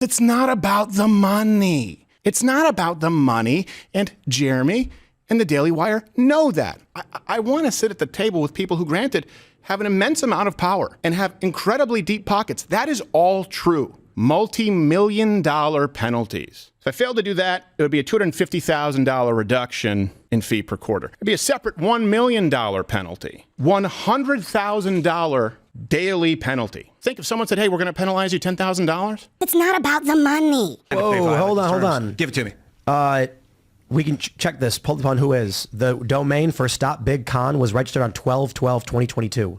It's not about the money. It's not about the money. And Jeremy and the Daily Wire know that. I want to sit at the table with people who, granted, have an immense amount of power and have incredibly deep pockets. That is all true. Multi-million-dollar penalties. If I failed to do that, it would be a $250,000 reduction in fee per quarter. It'd be a separate $1 million penalty, $100,000 daily penalty. Think if someone said, hey, we're going to penalize you $10,000? It's not about the money. Whoa, hold on. Give it to me. We can check this. Pulled upon who is. The domain for Stop Big Con was registered on 12/12/2022.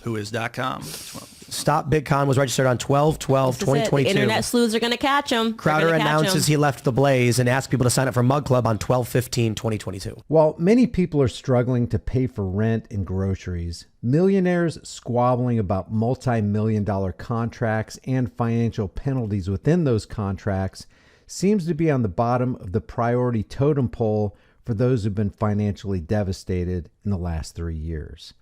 Whois.com. Stop Big Con was registered on 12/12/2022. Internet sleuths are going to catch him. Crowder announces he left the Blaze and asked people to sign up for Mug Club on 12/15/2022. While many people are struggling to pay for rent and groceries, millionaires squabbling about multi-million-dollar contracts and financial penalties within those contracts seems to be on the bottom of the priority totem pole for those who've been financially devastated in the last 3 years.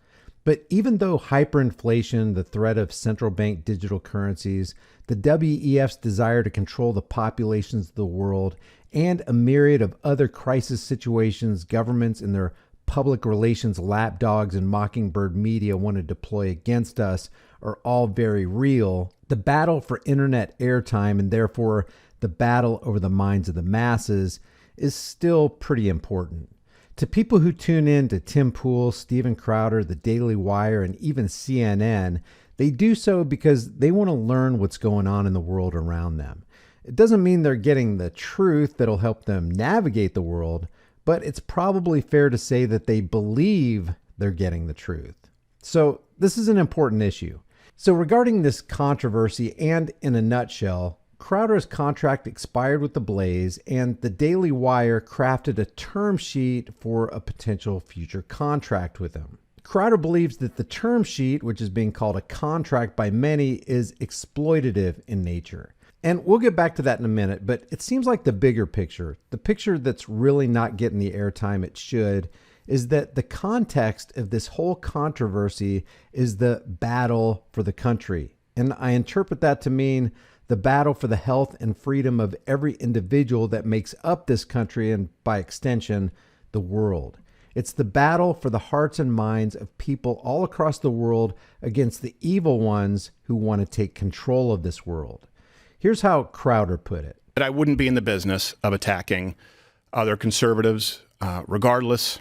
But even though hyperinflation, the threat of central bank digital currencies, the WEF's desire to control the populations of the world, and a myriad of other crisis situations governments and their public relations lapdogs and mockingbird media want to deploy against us are all very real, the battle for internet airtime and therefore the battle over the minds of the masses is still pretty important. To people who tune in to Tim Pool, Steven Crowder, The Daily Wire, and even CNN, they do so because they want to learn what's going on in the world around them. It doesn't mean they're getting the truth that'll help them navigate the world, but it's probably fair to say that they believe they're getting the truth. So this is an important issue. So regarding this controversy and in a nutshell, Crowder's contract expired with the Blaze, and the Daily Wire crafted a term sheet for a potential future contract with him. Crowder believes that the term sheet, which is being called a contract by many, is exploitative in nature. And we'll get back to that in a minute, but it seems like the bigger picture, the picture that's really not getting the airtime it should, is that the context of this whole controversy is the battle for the country. And I interpret that to mean the battle for the health and freedom of every individual that makes up this country and, by extension, the world. It's the battle for the hearts and minds of people all across the world against the evil ones who want to take control of this world. Here's how Crowder put it. I wouldn't be in the business of attacking other conservatives, regardless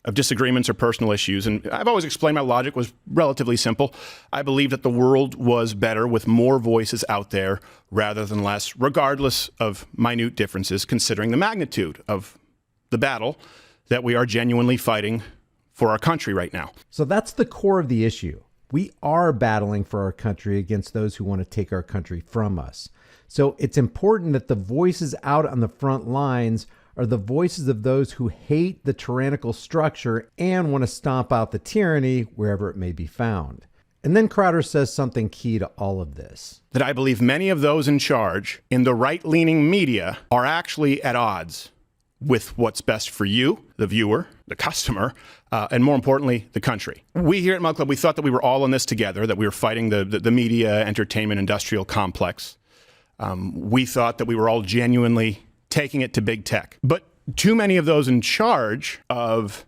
of disagreements or personal issues. And I've always explained my logic was relatively simple. I believe that the world was better with more voices out there rather than less, regardless of minute differences, considering the magnitude of the battle that we are genuinely fighting for our country right now. So that's the core of the issue. We are battling for our country against those who want to take our country from us. So it's important that the voices out on the front lines are the voices of those who hate the tyrannical structure and want to stomp out the tyranny wherever it may be found. And then Crowder says something key to all of this. That I believe many of those in charge in the right-leaning media are actually at odds with what's best for you, the viewer, the customer, and more importantly, the country. We here at Mug Club, we thought that we were all in this together, that we were fighting the media, entertainment, industrial complex. We thought that we were all genuinely taking it to big tech. But too many of those in charge of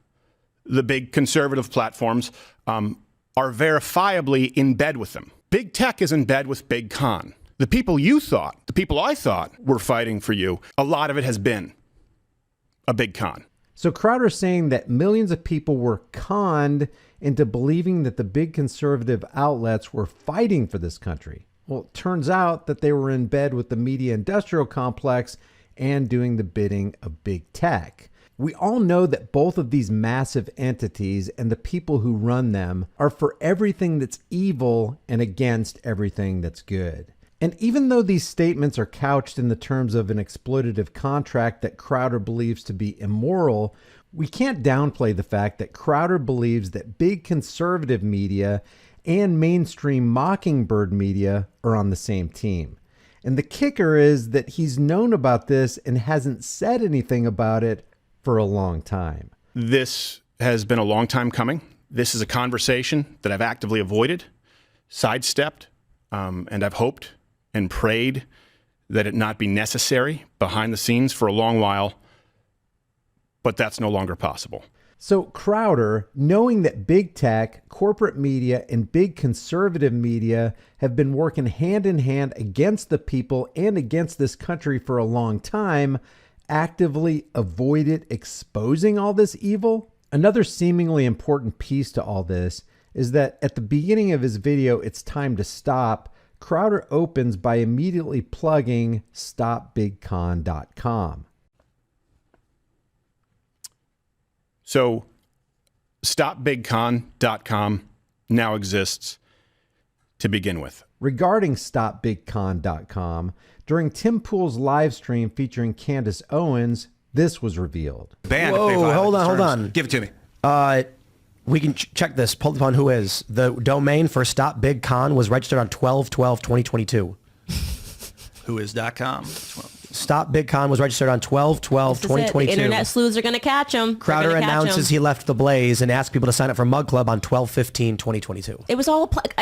the big conservative platforms are verifiably in bed with them. Big tech is in bed with big con. The people you thought, the people I thought were fighting for you, a lot of it has been a big con. So Crowder's saying that millions of people were conned into believing that the big conservative outlets were fighting for this country. Well, it turns out that they were in bed with the media industrial complex and doing the bidding of big tech. We all know that both of these massive entities and the people who run them are for everything that's evil and against everything that's good. And even though these statements are couched in the terms of an exploitative contract that Crowder believes to be immoral, we can't downplay the fact that Crowder believes that big conservative media and mainstream mockingbird media are on the same team. And the kicker is that he's known about this and hasn't said anything about it for a long time. This has been a long time coming. This is a conversation that I've actively avoided, sidestepped, and I've hoped and prayed that it not be necessary behind the scenes for a long while, but that's no longer possible. So Crowder, knowing that big tech, corporate media, and big conservative media have been working hand in hand against the people and against this country for a long time, actively avoided exposing all this evil. Another seemingly important piece to all this is that at the beginning of his video, It's Time to Stop, Crowder opens by immediately plugging stopbigcon.com. So stopbigcon.com now exists to begin with. Regarding stopbigcon.com, during Tim Pool's live stream featuring Candace Owens, this was revealed. Banned. Whoa, if they violate hold the on, hold terms. on. Give it to me. We can check this. Pulled upon who is. The domain for Stop Big Con was registered on 12/12/2022. Whois.com. Stop Big Con was registered on 12/12/2022. The internet sleuths are going to catch him. Crowder announces he left the Blaze and asked people to sign up for Mug Club on 12/15/2022. It was all the fact.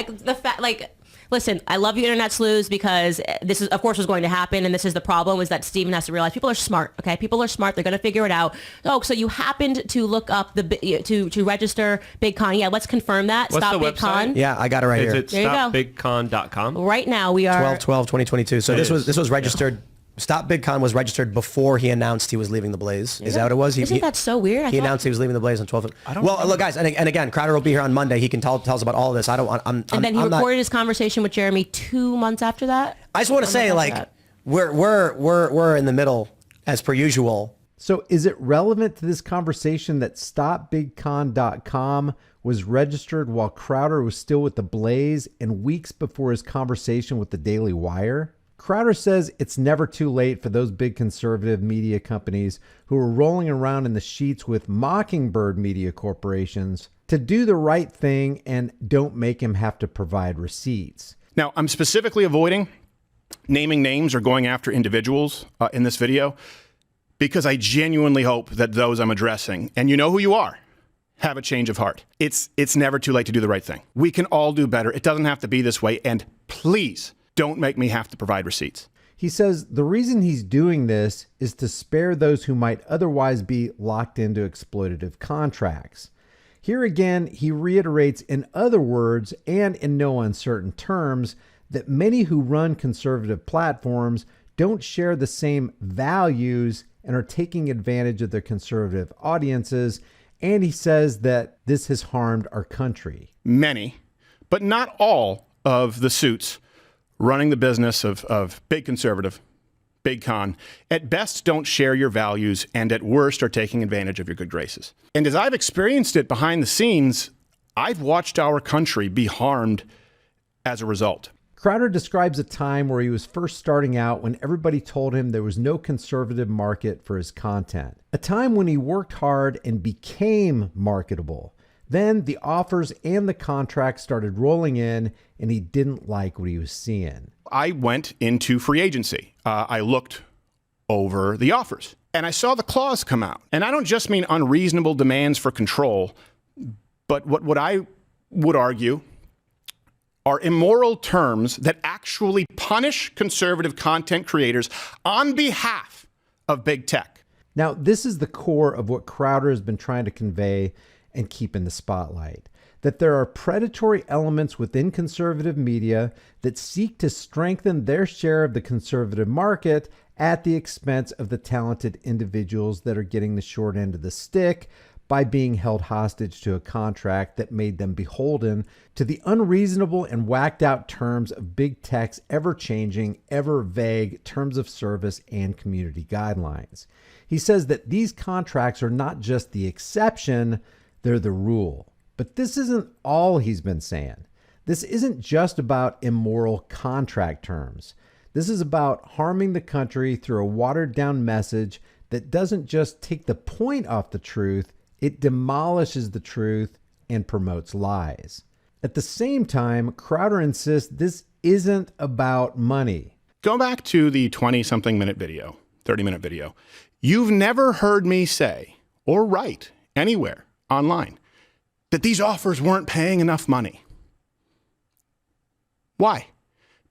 Like, listen, I love you, internet sleuths, because this is, of course, was going to happen, and this is the problem: is that Steven has to realize people are smart. Okay, people are smart. They're going to figure it out. Oh, so you happened to look up to register Big Con? Yeah, let's confirm that. What's Stop the Big website? Con. Yeah, I got it right Is here. it There you go. stopbigcon.com? Right now we are 12/12/2022. So this was registered. Stop Big Con was registered before he announced he was leaving the Blaze. Is that what it was? Isn't that so weird? He announced he was leaving the Blaze on 12. Well, look, guys, and again, Crowder will be here on Monday. He can tell us about all of this. I don't want. And then he recorded his conversation with Jeremy 2 months after that. I just want to say, like, we're in the middle as per usual. So is it relevant to this conversation that stopbigcon.com was registered while Crowder was still with the Blaze and weeks before his conversation with the Daily Wire? Crowder says it's never too late for those big conservative media companies who are rolling around in the sheets with Mockingbird media corporations to do the right thing and don't make him have to provide receipts. Now, I'm specifically avoiding naming names or going after individuals in this video because I genuinely hope that those I'm addressing, and you know who you are, have a change of heart. It's never too late to do the right thing. We can all do better. It doesn't have to be this way. And please don't make me have to provide receipts. He says the reason he's doing this is to spare those who might otherwise be locked into exploitative contracts. Here again, he reiterates in other words and in no uncertain terms that many who run conservative platforms don't share the same values and are taking advantage of their conservative audiences. And he says that this has harmed our country. Many, but not all of the suits running the business of big conservative, big con, at best don't share your values and at worst are taking advantage of your good graces. And as I've experienced it behind the scenes, I've watched our country be harmed as a result. Crowder describes a time where he was first starting out when everybody told him there was no conservative market for his content. A time when he worked hard and became marketable. Then the offers and the contracts started rolling in and he didn't like what he was seeing. I went into free agency. I looked over the offers and I saw the clause come out. And I don't just mean unreasonable demands for control, but what I would argue are immoral terms that actually punish conservative content creators on behalf of big tech. Now, this is the core of what Crowder has been trying to convey and keep in the spotlight. That there are predatory elements within conservative media that seek to strengthen their share of the conservative market at the expense of the talented individuals that are getting the short end of the stick by being held hostage to a contract that made them beholden to the unreasonable and whacked out terms of big tech's ever-changing, ever-vague terms of service and community guidelines. He says that these contracts are not just the exception, they're the rule. But this isn't all he's been saying. This isn't just about immoral contract terms. This is about harming the country through a watered-down message that doesn't just take the point off the truth, it demolishes the truth and promotes lies. At the same time, Crowder insists this isn't about money. Go back to the 20-something minute video, 30-minute video. You've never heard me say or write anywhere online that these offers weren't paying enough money. Why?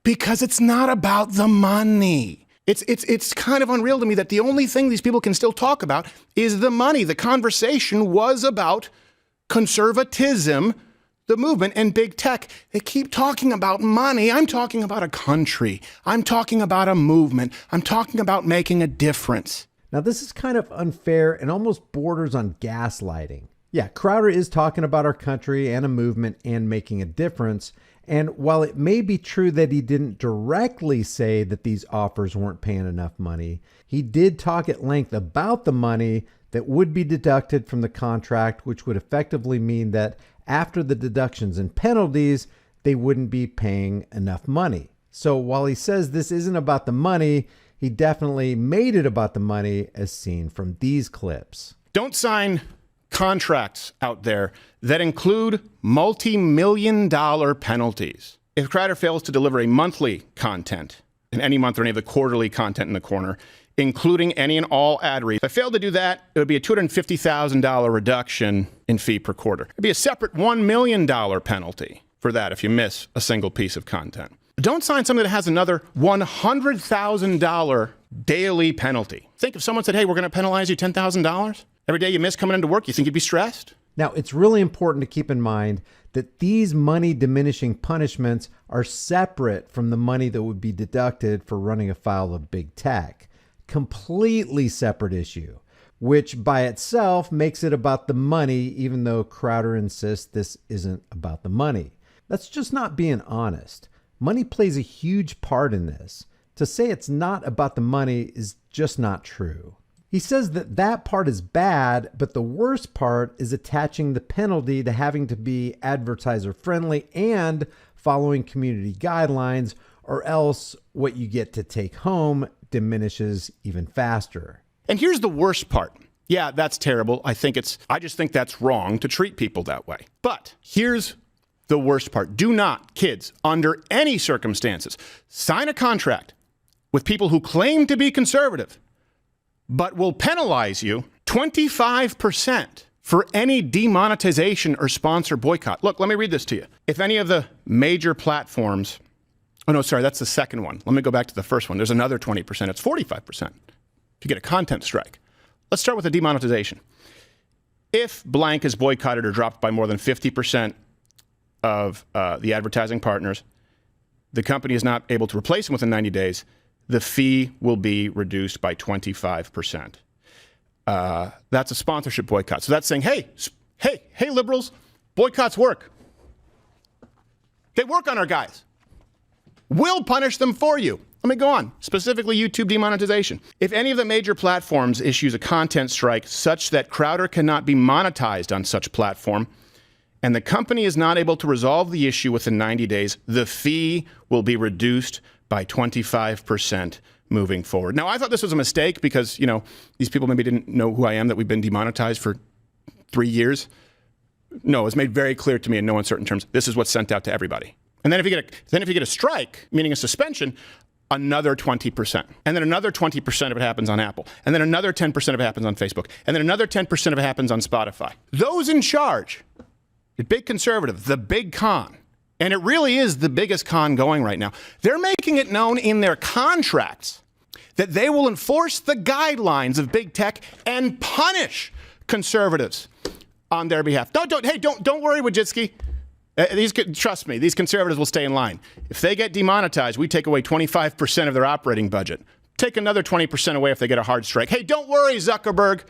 Because it's not about the money. It's kind of unreal to me that the only thing these people can still talk about is the money. The conversation was about conservatism, the movement, and big tech. They keep talking about money. I'm talking about a country. I'm talking about a movement. I'm talking about making a difference. Now, this is kind of unfair and almost borders on gaslighting. Yeah, Crowder is talking about our country and a movement and making a difference. And while it may be true that he didn't directly say that these offers weren't paying enough money, he did talk at length about the money that would be deducted from the contract, which would effectively mean that after the deductions and penalties, they wouldn't be paying enough money. So while he says this isn't about the money, he definitely made it about the money as seen from these clips. Don't sign contracts out there that include multi-million-dollar penalties. If Crowder fails to deliver a monthly content in any month or any of the quarterly content in the corner, including any and all ad reads, if I failed to do that, it would be a $250,000 reduction in fee per quarter. It'd be a separate $1 million penalty for that if you miss a single piece of content. Don't sign something that has another $100,000 daily penalty. Think if someone said, hey, we're going to penalize you $10,000 every day you miss coming into work, you think you'd be stressed? Now, it's really important to keep in mind that these money diminishing punishments are separate from the money that would be deducted for running afoul of big tech. Completely separate issue, which by itself makes it about the money, even though Crowder insists this isn't about the money. That's just not being honest. Money plays a huge part in this. To say it's not about the money is just not true. He says that that part is bad, but the worst part is attaching the penalty to having to be advertiser friendly and following community guidelines, or else what you get to take home diminishes even faster. And here's the worst part. Yeah, that's terrible. I just think that's wrong to treat people that way. But here's the worst part. Do not, kids, under any circumstances, sign a contract with people who claim to be conservative, but will penalize you 25% for any demonetization or sponsor boycott. Look, let me read this to you. If any of the major platforms, oh no, sorry, that's the second one. Let me go back to the first one. There's another 20%. It's 45% if you get a content strike. Let's start with the demonetization. If blank is boycotted or dropped by more than 50% of the advertising partners, the company is not able to replace them within 90 days, the fee will be reduced by 25%. That's a sponsorship boycott. So that's saying, hey, liberals, boycotts work. They work on our guys. We'll punish them for you. Let me go on. Specifically, YouTube demonetization. If any of the major platforms issues a content strike such that Crowder cannot be monetized on such platform, and the company is not able to resolve the issue within 90 days, the fee will be reduced by 25% moving forward. Now, I thought this was a mistake because, these people maybe didn't know who I am, that we've been demonetized for 3 years. No, it was made very clear to me in no uncertain terms. This is what's sent out to everybody. And then if you get a strike, meaning a suspension, another 20%. And then another 20% of it happens on Apple. And then another 10% of it happens on Facebook. And then another 10% of it happens on Spotify. Those in charge, the big conservative, the big con, and it really is the biggest con going right now, they're making it known in their contracts that they will enforce the guidelines of big tech and punish conservatives on their behalf. Don't worry, Wojcicki. Trust me, these conservatives will stay in line. If they get demonetized, we take away 25% of their operating budget. Take another 20% away if they get a hard strike. Hey, don't worry, Zuckerberg.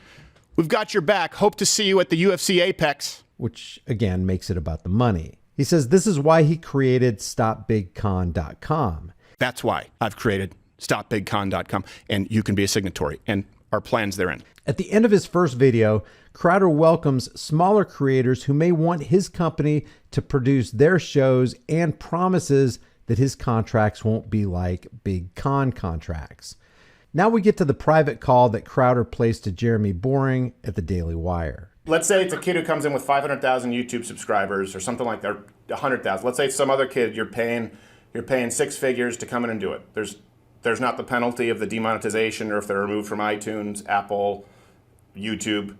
We've got your back. Hope to see you at the UFC Apex. Which, again, makes it about the money. He says this is why he created StopBigCon.com. That's why I've created StopBigCon.com, and you can be a signatory, and our plans therein. At the end of his first video, Crowder welcomes smaller creators who may want his company to produce their shows and promises that his contracts won't be like big con contracts. Now we get to the private call that Crowder placed to Jeremy Boring at the Daily Wire. Let's say it's a kid who comes in with 500,000 YouTube subscribers or something like that, 100,000. Let's say it's some other kid you're paying 6 figures to come in and do it. There's not the penalty of the demonetization or if they're removed from iTunes, Apple, YouTube.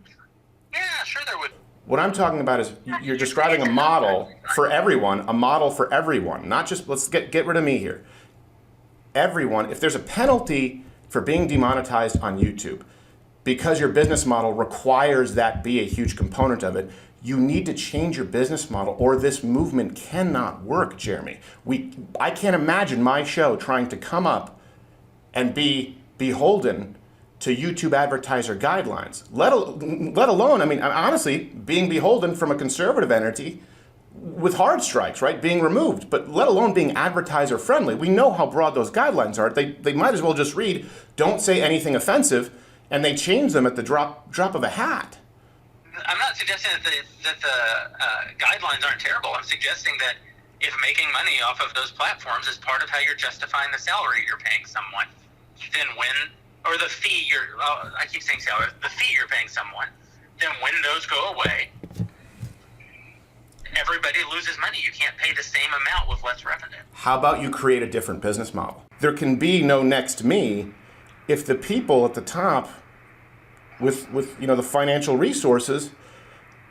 Yeah, sure there would. What I'm talking about is you're describing a model for everyone, not just, let's get rid of me here. everyone, if there's a penalty for being demonetized on YouTube, because your business model requires that be a huge component of it, you need to change your business model or this movement cannot work, Jeremy. I can't imagine my show trying to come up and be beholden to YouTube advertiser guidelines, let alone, I mean, honestly, being beholden from a conservative entity with hard strikes, right, being removed, but let alone being advertiser friendly. We know how broad those guidelines are. They might as well just read, don't say anything offensive, and they change them at the drop of a hat. I'm not suggesting that the guidelines aren't terrible. I'm suggesting that if making money off of those platforms is part of how you're justifying the salary you're paying someone, then or the fee I keep saying salary, the fee you're paying someone, then when those go away, everybody loses money. You can't pay the same amount with less revenue. How about you create a different business model? There can be no next me if the people at the top with the financial resources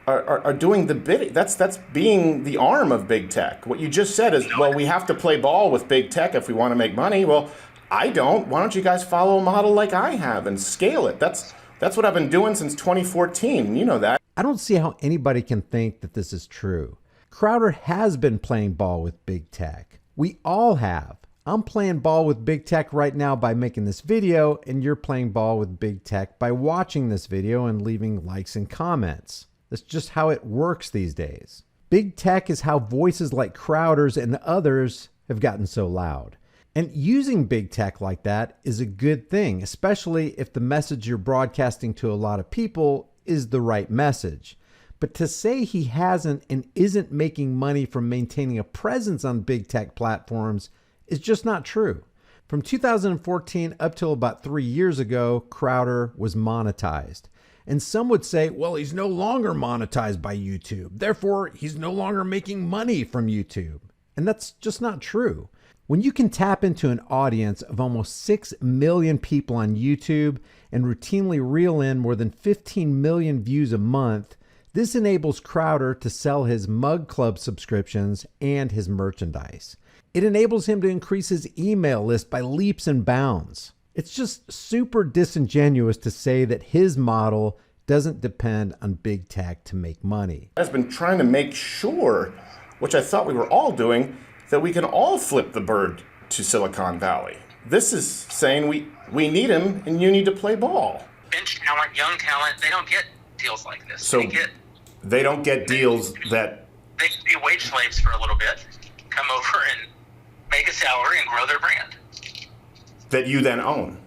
are doing the bidding. That's being the arm of big tech. What you just said is, well, we have to play ball with big tech if we want to make money. Well, I don't. Why don't you guys follow a model like I have and scale it? That's what I've been doing since 2014. You know that. I don't see how anybody can think that this is true. Crowder has been playing ball with big tech. We all have. I'm playing ball with big tech right now by making this video, and you're playing ball with big tech by watching this video and leaving likes and comments. That's just how it works these days. Big tech is how voices like Crowder's and others have gotten so loud. And using big tech like that is a good thing, especially if the message you're broadcasting to a lot of people is the right message. But to say he hasn't and isn't making money from maintaining a presence on big tech platforms is just not true. From 2014 up till about 3 years ago, Crowder was monetized. And some would say, well, he's no longer monetized by YouTube. Therefore, he's no longer making money from YouTube. And that's just not true. When you can tap into an audience of almost 6 million people on YouTube and routinely reel in more than 15 million views a month, this enables Crowder to sell his Mug Club subscriptions and his merchandise. It enables him to increase his email list by leaps and bounds. It's just super disingenuous to say that his model doesn't depend on big tech to make money. I've been trying to make sure, which I thought we were all doing, that we can all flip the bird to Silicon Valley. This is saying we need him and you need to play ball. Bench talent, young talent, they don't get deals like this. So they don't get deals that... They can be wage slaves for a little bit, come over and make a salary and grow their brand. That you then own.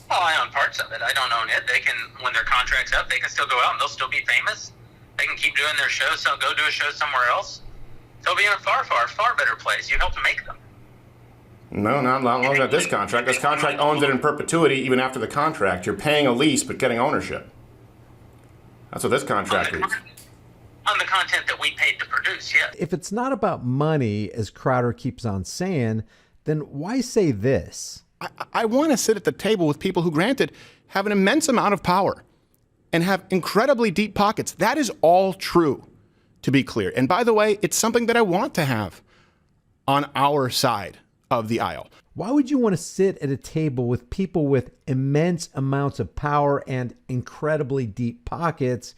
Well, I own parts of it. I don't own it. They can, when their contract's up, they can still go out and they'll still be famous. They can keep doing their shows, so go do a show somewhere else. They'll be in a far, far, far better place. You helped make them. No, not longer at this contract. This contract owns it in perpetuity even after the contract. You're paying a lease but getting ownership. That's what this contract is. On the content that we paid to produce, yeah. If it's not about money, as Crowder keeps on saying, then why say this? I want to sit at the table with people who, granted, have an immense amount of power and have incredibly deep pockets. That is all true, to be clear. And by the way, it's something that I want to have on our side of the aisle. Why would you want to sit at a table with people with immense amounts of power and incredibly deep pockets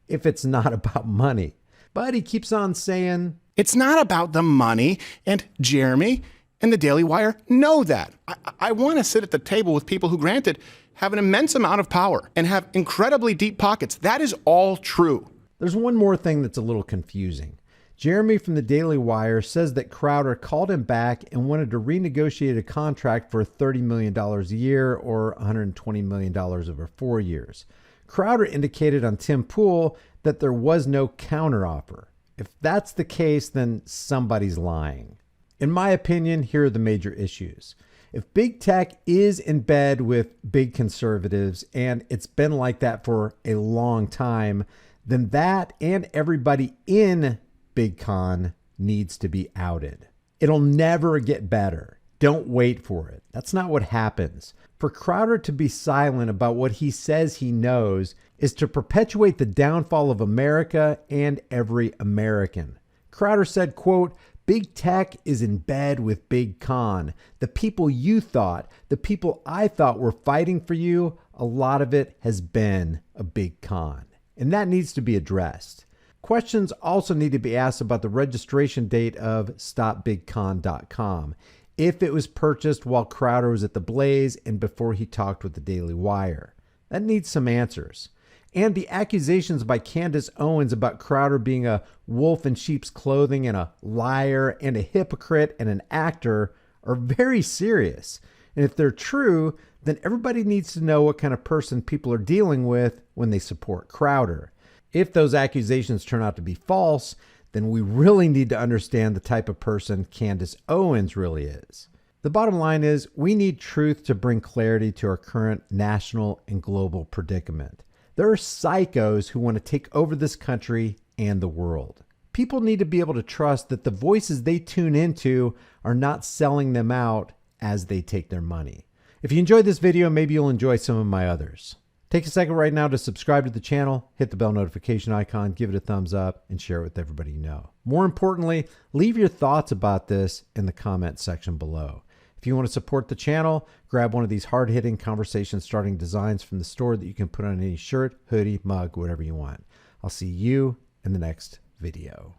if it's not about money? But he keeps on saying, it's not about the money, and Jeremy and the Daily Wire know that. I want to sit at the table with people who, granted, have an immense amount of power and have incredibly deep pockets. That is all true. There's one more thing that's a little confusing. Jeremy from the Daily Wire says that Crowder called him back and wanted to renegotiate a contract for $30 million a year or $120 million over 4 years. Crowder indicated on Tim Pool that there was no counteroffer. If that's the case, then somebody's lying. In my opinion, here are the major issues. If big tech is in bed with big conservatives, and it's been like that for a long time, then that and everybody in Big Con needs to be outed. It'll never get better. Don't wait for it. That's not what happens. For Crowder to be silent about what he says he knows is to perpetuate the downfall of America and every American. Crowder said, quote, Big tech is in bed with big con. The people you thought, the people I thought were fighting for you, a lot of it has been a big con. And that needs to be addressed. Questions also need to be asked about the registration date of stopbigcon.com. If it was purchased while Crowder was at the Blaze and before he talked with the Daily Wire. That needs some answers. And the accusations by Candace Owens about Crowder being a wolf in sheep's clothing and a liar and a hypocrite and an actor are very serious. And if they're true, then everybody needs to know what kind of person people are dealing with when they support Crowder. If those accusations turn out to be false, then we really need to understand the type of person Candace Owens really is. The bottom line is we need truth to bring clarity to our current national and global predicament. There are psychos who want to take over this country and the world. People need to be able to trust that the voices they tune into are not selling them out as they take their money. If you enjoyed this video, maybe you'll enjoy some of my others. Take a second right now to subscribe to the channel, hit the bell notification icon, give it a thumbs up, and share it with everybody you know. More importantly, leave your thoughts about this in the comment section below. If you want to support the channel, grab one of these hard-hitting conversation-starting designs from the store that you can put on any shirt, hoodie, mug, whatever you want. I'll see you in the next video.